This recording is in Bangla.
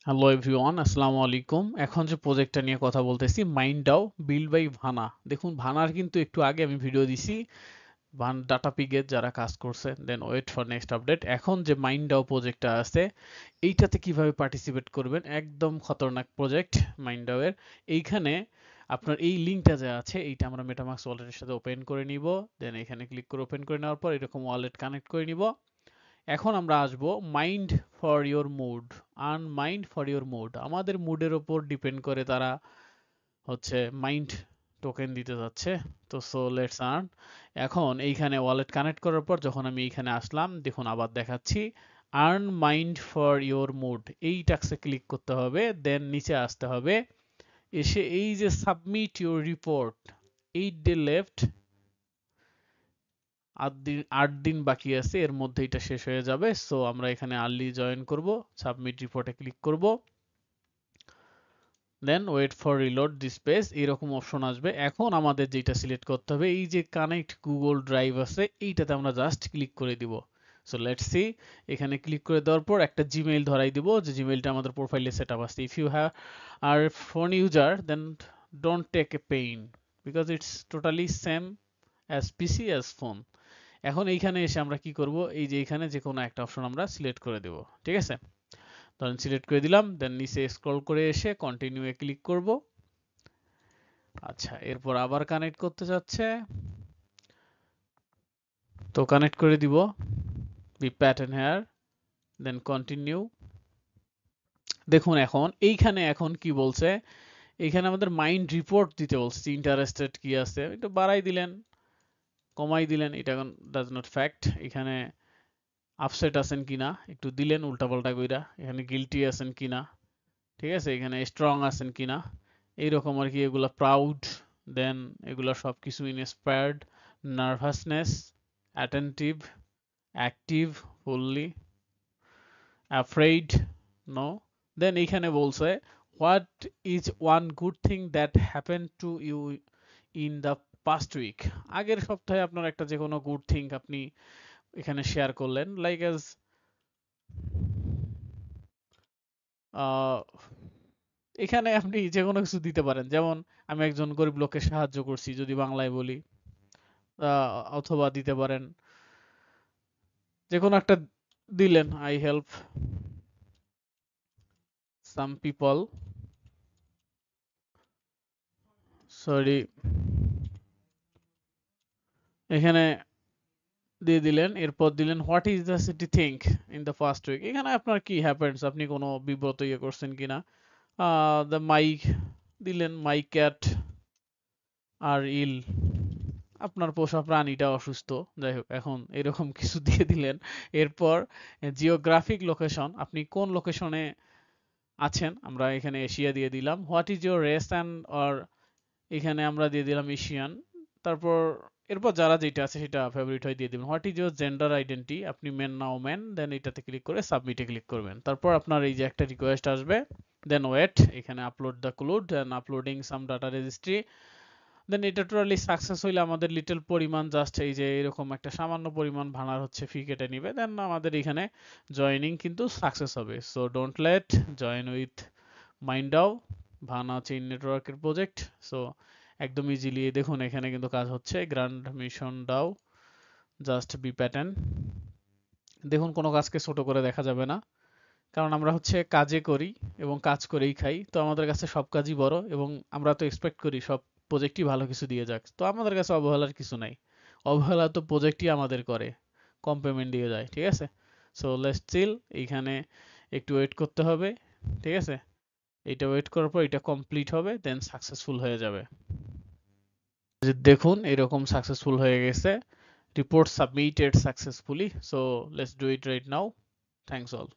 হ্যালো এভরিওয়ান, আসসালামু আলাইকুম। এখন যে প্রজেক্টটা নিয়ে কথা বলতেছি, মাইন্ডডাও বিল্ড বাই ভানা। দেখুন, ভানার কিন্তু একটু আগে আমি ভিডিও দিছি, ভান ডাটা পিগে যারা কাজ করছে। দেন ওয়েট ফর নেক্সট আপডেট। এখন যে মাইন্ডডাও প্রজেক্টটা আছে, এইটাতে কিভাবে পার্টিসিপেট করবেন, একদম খতরনাক প্রজেক্ট মাইন্ডডাও এর। এইখানে আপনার এই লিঙ্কটা যে আছে, এইটা আমরা মেটামাস্ক ওয়ালেটের সাথে ওপেন করে নিব। দেন এখানে ক্লিক করে ওপেন করে নেওয়ার পর এরকম ওয়ালেট কানেক্ট করে নিব। এখন আমরা আসব mind for your mood. Earn mind for your mood, আমাদের মুডের ওপর ডিপেন্ড করে তারা হচ্ছে মাইন্ড টোকেন দিতে যাচ্ছে। তো সো লেটস আর্ন। এখন এইখানে ওয়ালেট কানেক্ট করার পর যখন আমি এইখানে আসলাম, দেখুন আবার দেখাচ্ছি, earn mind for your mood, এই টাক্সে ক্লিক করতে হবে। দেন নিচে আসতে হবে, এসে এই যে submit your report, 8 day left, 8 দিন বাকি আছে, এর মধ্যে এটা শেষ হয়ে যাবে। সো আমরা এখানে আর্লি জয়েন করব, সাবমিট রিপোর্টে ক্লিক করব, then wait for reload this page, এরকম অপশন আসবে। এখন আমাদের যেটা সিলেক্ট করতে হবে, এই যে কানেক্ট গুগল ড্রাইভ আছে, এইটাতে আমরা জাস্ট ক্লিক করে দিব। সো লেটস সি, এখানে ক্লিক করে দেওয়ার পর একটা জিমেইল ধরাই দিব, যে জিমেইলটা আমাদের প্রোফাইলে সেট আপ আছে। If you have are phone user, then don't take a pain, because it's totally same as PC as phone. এখন এইখানে এসে আমরা কি করব, এই যে এখানে যে কোনো একটা অপশন আমরা সিলেক্ট করে দেব। ঠিক আছে, ধরেন সিলেক্ট করে দিলাম। দেন নিচে স্ক্রল করে এসে কন্টিনিউ এ ক্লিক করব। আচ্ছা, এরপর আবার কানেক্ট করতে যাচ্ছে, তো কানেক্ট করে দিব, be pattern here, then continue. দেখুন এখন এইখানে এখন কি বলছে, এইখানে আমাদের মাইন্ড রিপোর্ট দিতে বলছে, ইন্টারেস্টেড কি আছে, একটু বাড়াই দিলেন, কমাই দিলেন, এটা এখন ডাজ নট ফ্যাক্ট। এখানে আপসেট আছেন কিনা একটু দিলেন উল্টাপাল্টা কইরা, এখানে গিলটি আছেন কিনা, ঠিক আছে, এখানে স্ট্রং আছেন কিনা, এইরকম আর কি, এগুলা প্রাউড, দেন এগুলা সবকিছু inspired, nervousness, attentive, active, fully, afraid, no. Then এইখানে বলছে what is one good thing that happen to you in the past week. আগের সপ্তাহে আপনার একটা যে কোনো গুড থিং আপনি এখানে শেয়ার করলেন, লাইক এজ এখানে আপনি যে কোনো কিছু দিতে পারেন, যেমন আমি একজন গরিব লোককে সাহায্য করছি যদি বাংলায় বলি, অথবা দিতে পারেন যে কোনো একটা, দিলেন I help some people, sorry, এখানে দিয়ে দিলেন। এরপর দিলেন what is the city think in the first week, এখানে আপনার কি হ্যাপেন্স, আপনি কোনো বিব্রত ইয়ে করছেন কিনা। দ্য মাই দিলেন, মাই ক্যাট আর ইল, আপনার পোষা প্রাণীটা অসুস্থ, যাই হোক, এখন এরকম কিছু দিয়ে দিলেন। এরপর জিওগ্রাফিক লোকেশন, আপনি কোন লোকেশনে আছেন, আমরা এখানে এশিয়া দিয়ে দিলাম। What is your race and or, এখানে আমরা দিয়ে দিলাম এশিয়ান। তারপর এরপর যারা যেটা আছে সেটা ফেভারিট হয় দিয়ে দিবেন। What is your gender identity, আপনি মেন না ওমেন, দেন এটাতে ক্লিক করে সাবমিটে ক্লিক করবেন। তারপর আপনার এই যে একটা রিকোয়েস্ট আসবে, দেন ওয়েট, এখানে upload the cloud and uploading some data registry. Then এটা টোটালি সাকসেস হইলে আমাদের লিটল পরিমাণ, জাস্ট এই যে এরকম একটা সামান্য পরিমাণ ভাড়ার হচ্ছে ফি কেটে নিবে, দেন আমাদের এখানে জয়েনিং কিন্তু সাকসেস হবে। So don't late, join with মাইন্ডাও, ভানা চেইন নেটওয়ার্কের প্রজেক্ট। সো একদম ইজিলি দেখুন এখানে কিন্তু কাজ হচ্ছে, grand mission DAO, just be pattern. দেখুন কোনো কাজকে ছোট করে দেখা যাবে না, কারণ আমরা হচ্ছে কাজে করি এবং কাজ করেই খাই, তো আমাদের কাছে সব কাজই বড়, এবং আমরা তো এক্সপেক্ট করি সব প্রজেক্টই ভালো কিছু দিয়ে যাক, তো আমাদের কাছে অবহেলার কিছু নাই। অবহেলা তো প্রজেক্টই আমাদের করে, কম পেমেন্ট দিয়ে যায়। ঠিক আছে, সো লেটস চিল, এইখানে একটু ওয়েট করতে হবে। ঠিক আছে, এটা ওয়েট করার পর এটা কমপ্লিট হবে, দেন সাকসেসফুল হয়ে যাবে। দেখুন এরকম সাকসেসফুল হয়ে গেছে, report submitted successfully. So let's do it right now. Thanks all.